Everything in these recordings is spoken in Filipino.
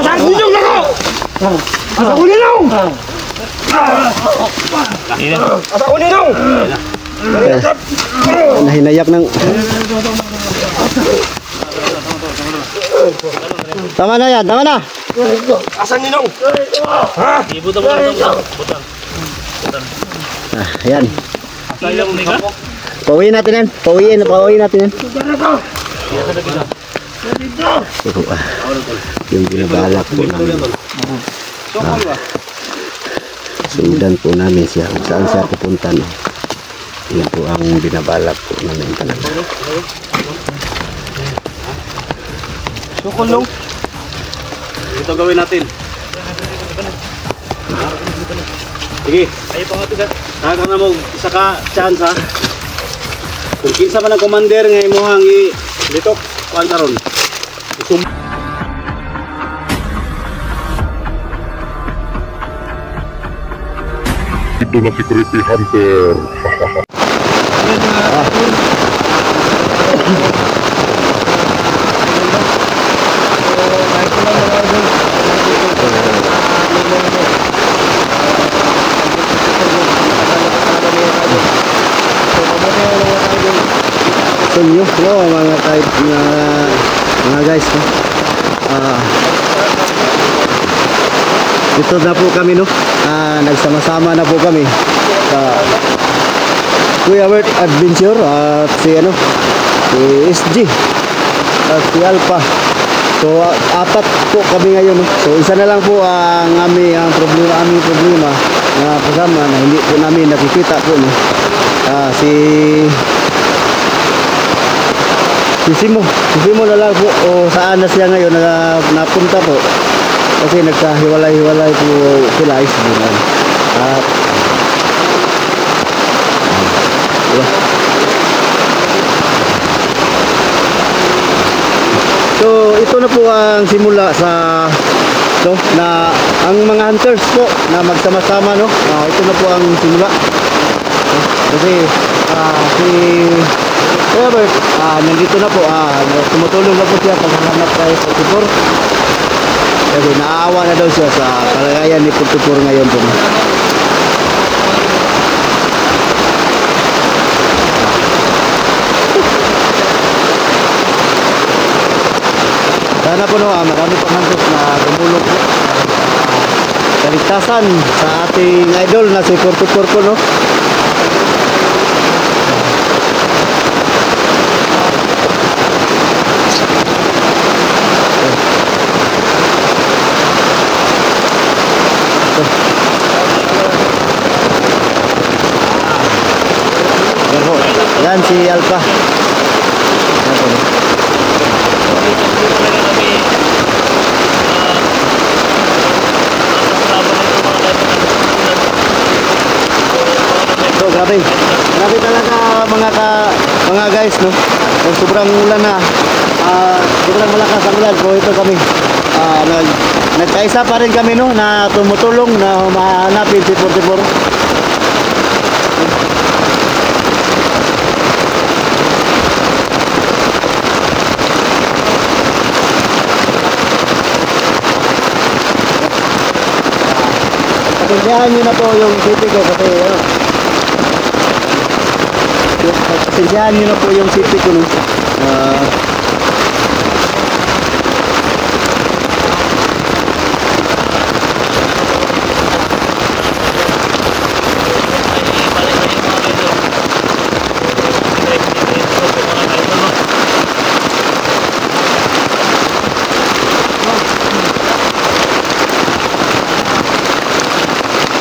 Asan ninong na ko? Asan ko ninong? Asan ko ninong? Nahinayak ng... Tama na yan, tama na! Asan ninong? Ibutang mo lang. Butang. Ayan. Ilang ni ka? Pauwiin natin yan. Pauwiin natin yan. Ito yung binabalak po namin. Sundan po namin siya. Kung saan siya pupunta. No? Yan po ang binabalak po namin talaga. Sukulong. Ito gawin natin. Sige. Ay pa nga ito, sir. Taka na mo, isa ka chance ha. Kung kinsa man ang commander nga imuhang i-litok, kuhan ka ron. Ito na security hunter. Sunyo, no, mga type na mga guys, no? Dito na po kami, no? Nagsama-sama na po kami sa Kuya Bert Adventure at si ano, si SG at si Alpha. So apat po kami ngayon, no? So isa na lang po ang aming problema na kasama na hindi po namin nakikita po, no? Si Simo na lang po o saan na siya ngayon napunta po kasi nagkahiwalay-hiwalay po sila isbinan at so ito na po ang simula sa na ang mga hunters po na magsama-sama, no? Ito na po ang simula kasi si Robert, nandito na po, tumutulong na po siya paghahanap kay Putipur. Kasi naawa na daw siya sa kalagayan ni Putipur ngayon po. Sana po, no, marami pang hantos na tumulong po kaligtasan sa ating idol na si Putipur po, no? Yan si Alpha. So grabe talaga mga guys, no? Kung sobrang ulan na, sobrang malakas ang ulan, so ito kami nagkaisa pa rin kami, no, na tumutulong na mahanapin si Putipur. Pasensyahan nyo na po yung city ko kasi pasensyahan nyo na po yung city ko, no?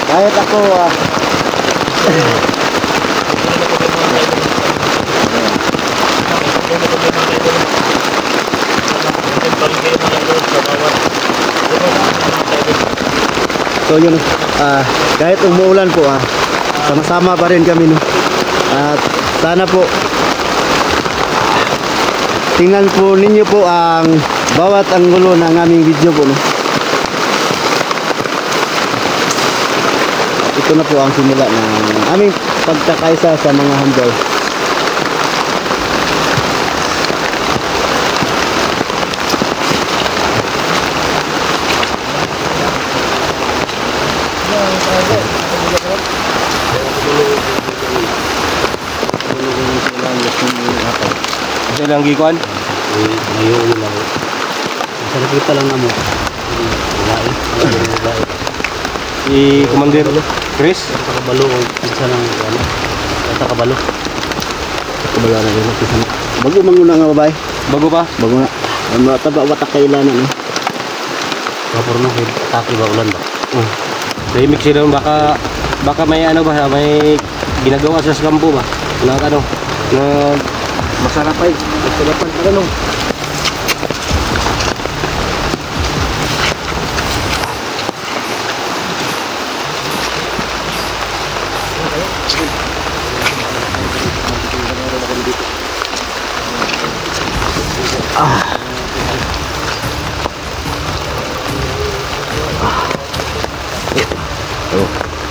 Kahit ako so yun, kahit umuulan po, sama-sama pa rin kami, no? At sana po tingnan po ninyo po ang bawat anggulo ng aming video po, no? Ito na po ang simula ng aming pagkakaisa sa mga hunter. lang gikuan. Ngayon yun lang. Sa nakita lang na mo. Babae. Si Commander Chris. Sa kabalo o isa lang ano. Sa kabalo. Kabalo na rin. Bago manguna nga babae. Bago pa. Bago na. Mataba watak kailanan eh. Kapur na taki ba ulan ba? Tahimik sila baka may ano ba, may ginagawa sa kampo ba? Na ano, na masarap ay. Masarapan pa ano.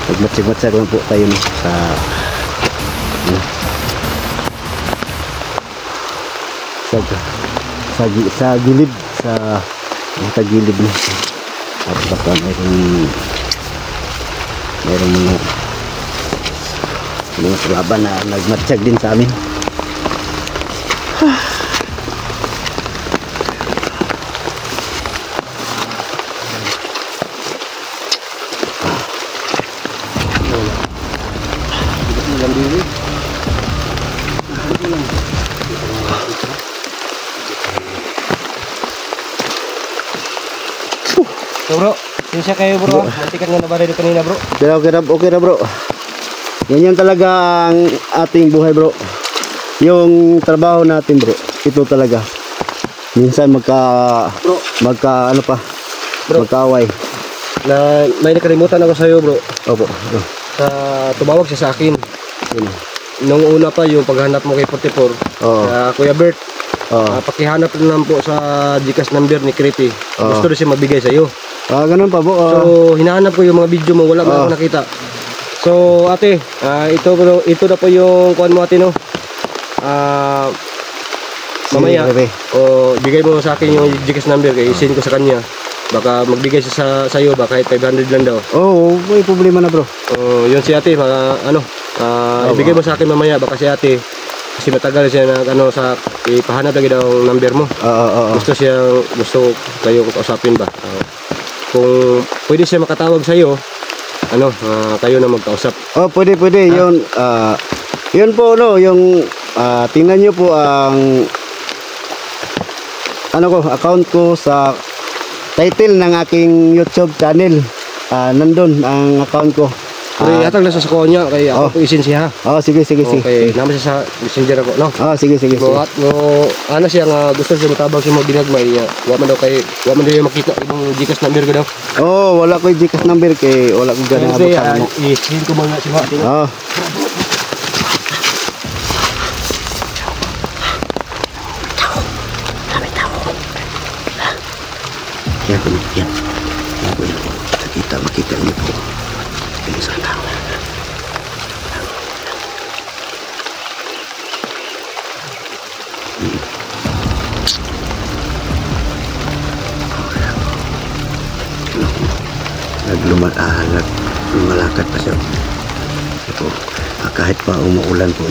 Magmatsig-matsig lang po tayo no, sa gilid sa tagilid na at baka mayroong mga kalaban na nagmatsig din sa amin. So bro, sinsya kayo bro. Mantikan nga nabaray doon kanina bro. Okay na bro. Yan talaga ang ating buhay bro. Yung trabaho natin bro, ito talaga. Minsan ano pa, Bro. magkaaway. Na may nakalimutan ako sa iyo bro. Opo. Sa tumawag siya sa akin. Nung una pa yung paghanap mo kay 44. Oo. Kuya Bert. Oo. Pakihanap naman po sa Gcash number ni Creepy. Gusto rin siya magbigay sa iyo. Ganun pa po. So hinahanap ko yung mga video mo, wala man ako nakita. So ate, ito na po yung kuan mo ate no. Mamaya bigay mo sa akin yung Gcash number kay send ko sa kanya. Baka magbigay siya sa iyo ba kahit 500 lang daw. May problema na bro. Yun si ate, ibigay mo sa akin mamaya baka si ate kasi matagal siya na sa ipahanap lagi daw ang number mo. Gusto kayo kausapin ba? Kung pwede siya makatawag sa iyo, kayo na magkausap. Pwede. Yun po yung tingnan niyo po ang account ko sa title ng aking YouTube channel. Nandun ang account ko. Pero yatag nasa sa niya kay ako po isin siya. Sige. Okay, naman siya sa messenger ako, no? Sige. Ano siya nga gusto siya matabang siya mo ginagmay. Wa man daw makita yung Gcash number ko daw. Wala ko yung Gcash number kay wala ko ganang abot mo. I-send ko muna si Mati. Yan. Makita niyo po. Ini sa tao. Lumalakad pa siya. Ito, kahit pa umuulan po.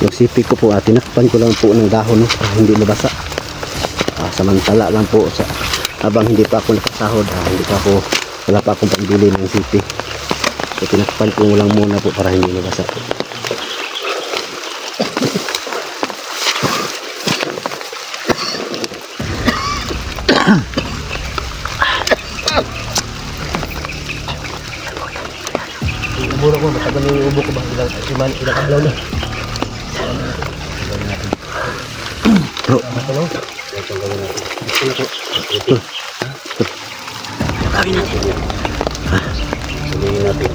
Yung sipig ko po, tinakpan ko lang po ng dahon para hindi mabasa. Samantala lang po habang hindi pa ako nakasahod, wala pa akong pambili ng sipig. So tinakpan ko lang muna po para hindi mabasa. Mura ko, matagal yung ubo ko ba? Ilang kablaw na. Bro, gawin natin. Sabihin natin.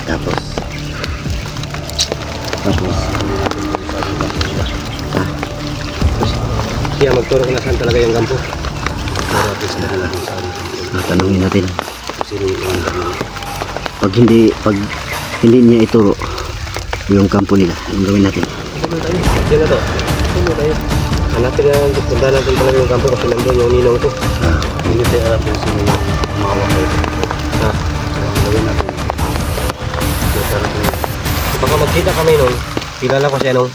Tapos Siya magturo ko na saan talaga yung kampo. tanungin natin. Sino yung kami? Pag hindi niya ituro yung kampo nila, yung gawin natin. Yan na to. Hanapin na lang, punta natin talaga yung kampo kasi nandun yung ninong ko. Hindi tayo alam kung sino yung mawak kayo. Gawin natin. Baka magkita kami nun, kilala ko siya nung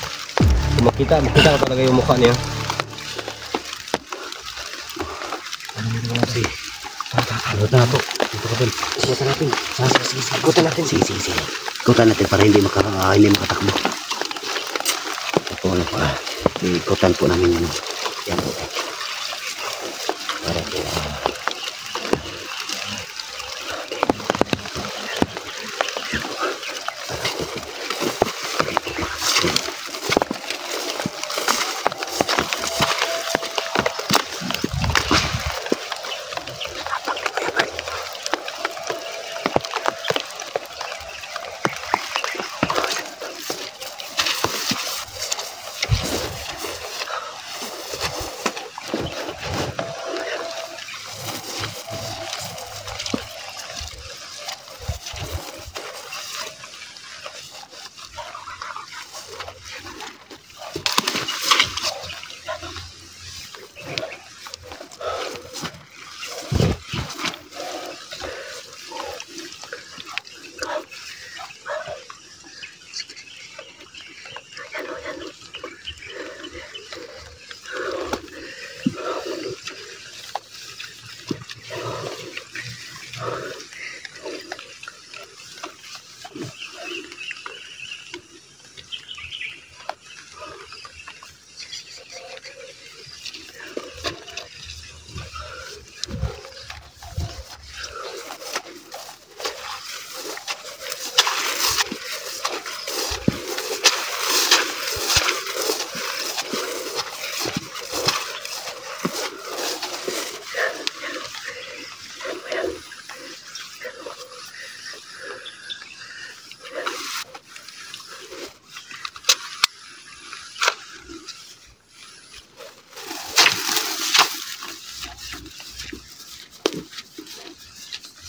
kung makita ko talaga yung mukha niya. Ikutan natin. Ikutan natin para hindi makatakbo. Ito ano pa. Ikutan po namin yan. Yan po. Para po.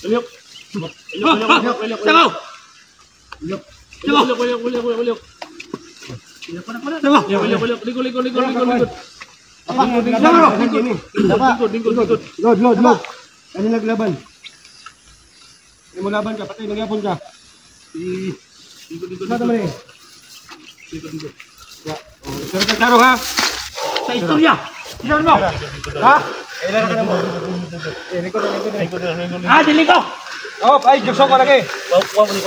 Ulyok. Sabaw. Ulyok. Ulyok. Lord. Ano naglaban? Hindi mo laban ka, patay nagyapon ka. Lingkod. Saan naman eh? Lingkod. Pero kagtaro ha? Sa istorya. Sino mo? Ha? Kailan ka na mo? Lingkod. Ah, dili ko. Oh, ay, jukso ko lagi. Wag ni.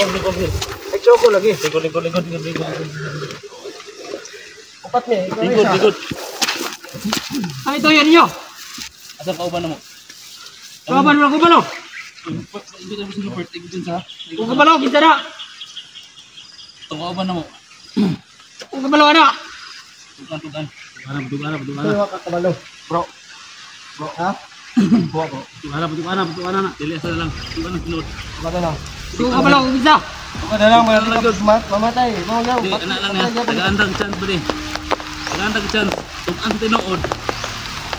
Ay, jukso ko lagi. Lingkod. Upat niya. Lingkod. Ano ito yan niyo? Asa ka uban mo? Kabalo. Hindi ka gusto part din sa. Kung kabalo, kita na. Tuwa uban mo. Kung kabalo, ana. Tugan. Ano ka kabalo? Bro, ha? Tugan na. Dili asa lang. Tugan na sunod. Bata lang. Kung kabalo, kita. Baka na lang, mamatay. Di anak lang ya. Tagaandang chance ba di? Tagaandang chance. Kung ang tinuod,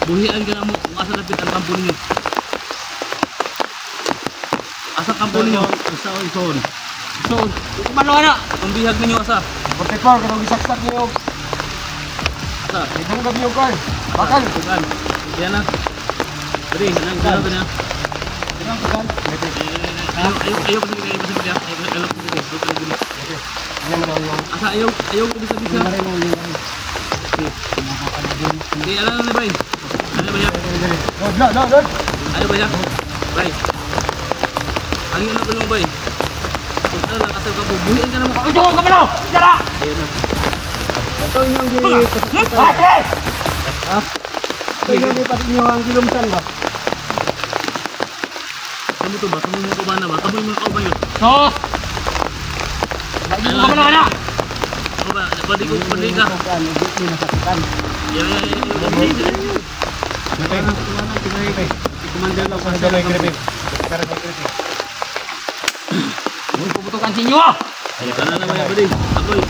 buhian ka na mo kung asa lapit ang kampo ninyo. Asa kampo ninyo? Asa o ison? Kung kabalo, ana. Kung bihag ninyo asa? 44, kanong isaksak niyo. Asa? Ibang gabi yung car. Bakal. Tugan. Yan na. Bari, anong gano'n ka niya? Ibang tugan. Ayaw kasi kayo sa media. Ayaw ko kasi. Ano mo daw yung... Asa ayaw ko bisa-bisa. Hindi, alam na bay. Ano ba yan? Lord. Ano ba yan? Bay. Ano yun na ba yung bay? Kung ano lang kasal ka po, buhiin ka na mo. Kung kabalo, kita na. Ayan na. Ito yung ipasakita. Ha? Ito yung ipasakita ang kilumsan ba? Kamu to ba? Kamu mo ko ba na ba? Kamu mo ko ba yun? Sos. Kung kabalo, ana. Ako ba? Pwede ka? Yan. Kumandan lang sa dalay grebe. Puputukan sa inyo. Ayan ka na naman yan, buddy. Ako'y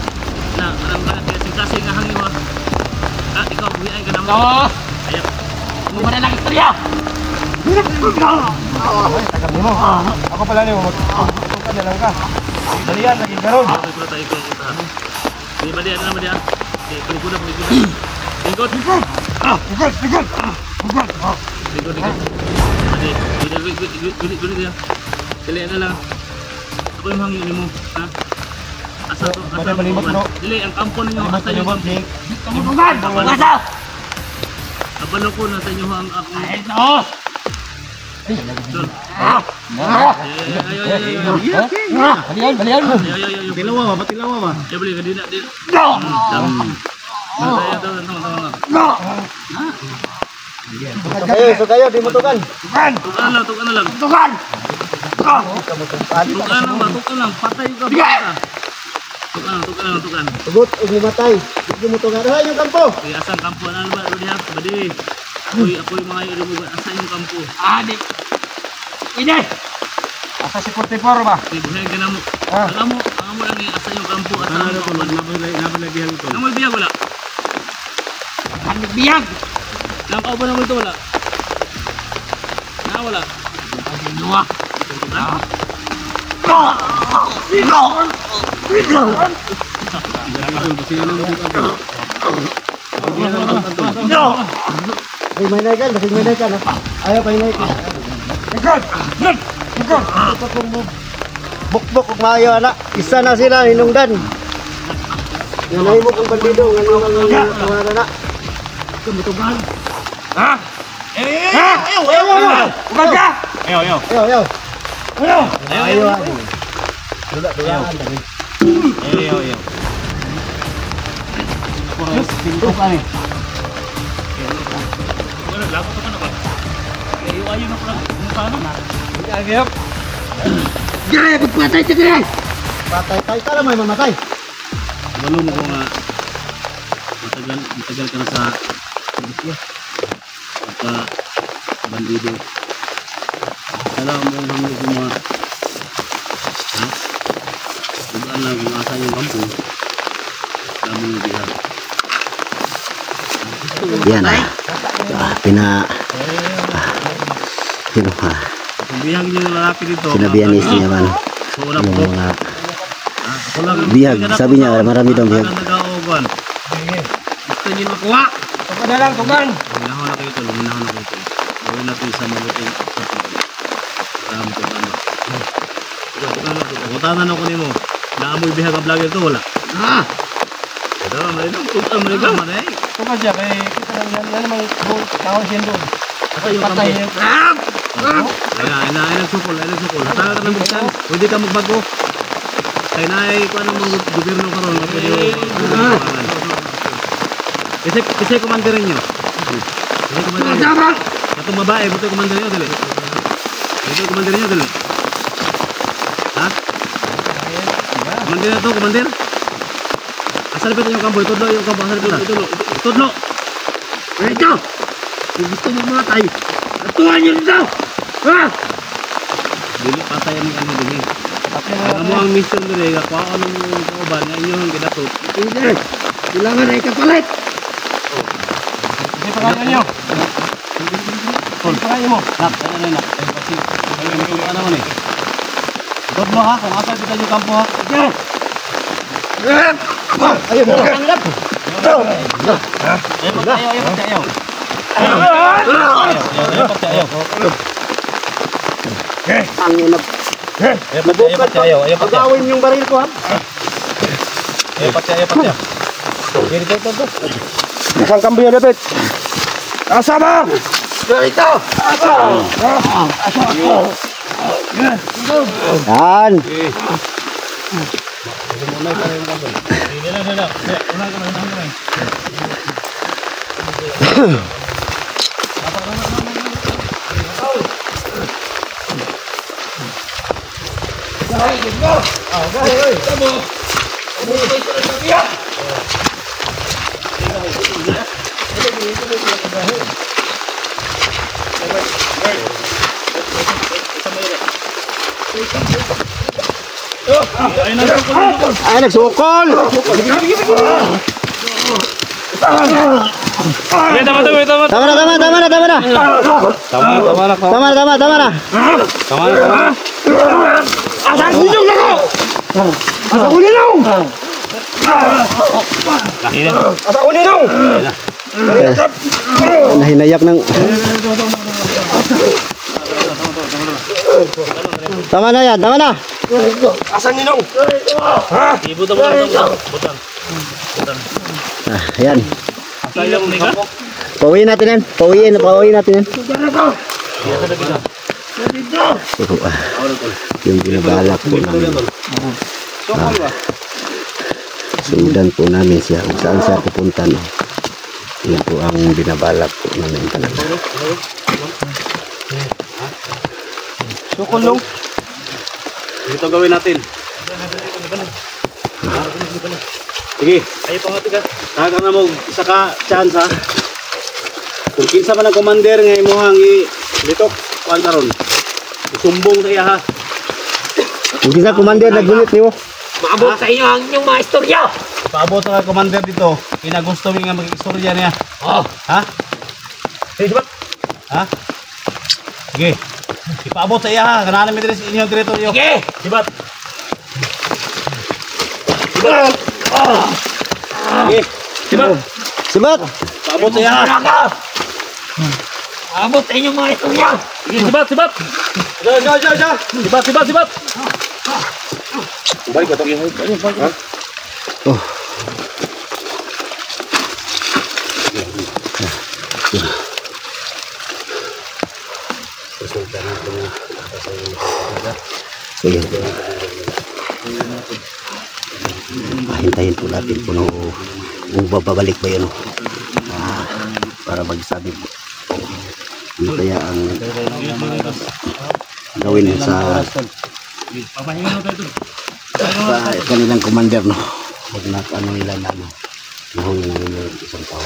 alam ka na kasing-kasing nga hangin mo. Ikaw, buhiin ka na mo. Sos. Ayan. Ano ba na lang istorya? Tagal mo. Ako pala niyo, magtutukan na lang ka. Dalian, naging garon. Ito tayo ko. Di ba diyan? Ano ba diyan? Pelikod. Pelikod. Guli dia. Dili na lang. Ako yung hangin mo, ha? Asa to? Dili ang kampo ninyo, asa yung kampo. Kamutugan! Asa! Abalo ko na sa inyo ang ako. Ay, no! Balian. Tilawa ba? Ya beli ka din. Kayo, di mo tukan. Tukan lang. Tukan lang. Patay ka. Tukan. Tugot, umimatay. Di mo tukan. Ay, yung kampo. Asang kampo na ba diha? Badi. Ako yung mga ilo mo asa yung kampo. Adik. Ine. Asa si 44 ba? Buhay ka na mo. Ang mo lang yung asa yung kampo. Asa yung kampo. Nabalagyan ito. Ang mo biyag wala. Ang biyag. Nang kauban naman ito wala. Wala. Ang inuwa. May kan. Ayaw pa hinay kan. Bukbok ug maayo anak. Isa na sila hinungdan. Nanay mo kung bandido ngano ang anak. Kemutugan. Ha? Ayaw. Ugan ka. Ayaw. Ayaw. Dula tuyaan tadi. Ayaw. Pintu pa ni. Lago ka na ba? Ayaw na pala. Ano na? Agap. Gaya patay ka gaya. Patay ka lang may mamatay. Balo mo ko nga matagal ka na sa pagka bandido. Alam mo ang hanggang mga dugaan lang kung asa yung kampo. Alam mo yung bihag. Yan Kung bihag yung lalaki dito, sinabihan ni siya man so wala yung po. mga Ako lang. bihag, sabi niya marami daw bihag. Nag-aogan. Gusto niyo makuha. Tugan. Luminahaw na kayo ito. Gawin natin sa mabuting usapan. Marami kong ano. Pagkutanan ako nimo. Naamoy bihag ang vlogger ito, wala. Ito, malinaw. Manay. Tukan siya kay kita lang yan namang tawon siya doon. Asa yung kampo. Ay nagsukol. Hataga ka ng buksan. Pwede ka magbago. Kaya naay kung anong mga gobyerno karon nga pwede Kasi komanderin nyo. Kasi komanderin nyo. Katong babae, buto komanderin nyo, dali. Buto komanderin nyo, dali. Ha? Komanderin na to, komandir. Asal pa yung kampo, itudlo yung kampo, asal pa. Itudlo. Ito! Kung gusto mo matay, atuhan nyo dito! Ha? Dili patay ang ano dili. Ang mo ang mission dili, kakuha ko ng kauban nga inyong gidatot. Hindi. Kailangan ay kapalit. Sige pa kayo nyo. Sige pa kayo mo. Nak, nak. Kasi ano mo ni? Tudlo ha, kung asa kita yung kampo ha. Ayaw mo. Tanggap. Ayaw. Ang inap. Ayaw. Agawin yung baril ko ha. Ayaw. Isang kambiyo na bet. Asa ba? Dito. Yan. Ay, nagsukol! Tama na. Asang sinong laro! Asang ulinaw! Asa ko ninong! Nahinayak ng... Tama na yan, tama na! Asan ninong? Ibutan mo lang. Butan. Ayan. Ilang ni ka? Pauwiin natin yan. Pauwiin natin yan. Yung binabalak po namin. Sundan po namin siya. Kung saan siya pupunta. No? Yan po ang binabalak po namin talaga. Sukulong. Ito gawin natin. Sige. Ayaw pa nga tiga. Tagang na mo isa ka chance ha. Kung kinsa man ang commander nga imuhang ilitok kuan karon. Isumbong sa iya ha. Hindi sa commander naggulit niyo. Maabot sa inyo ang inyong mga istorya. Paabot sa commander dito. Kinagusto mi nga mag-istorya niya. Oh. Ha? Sige, diba? Ha? Sige. Ipaabot sa iya ha. Kananan mi diri sa inyong teritoryo. Sige. Sibat. Sige. Diba? Sibat! Paabot sa iya ha. Maabot sa inyong mga istorya. Sige, sibat. Sibat. Balik ba ito? Ha? Oh. Sige. Hintayin po natin kung babalik ba yun. Para magsabi po. Ano kaya ang gawin sa Papahingan mo tayo ito. kanilang commander, no? Huwag na ano nila na ano. Nahuli na nila yung isang tao.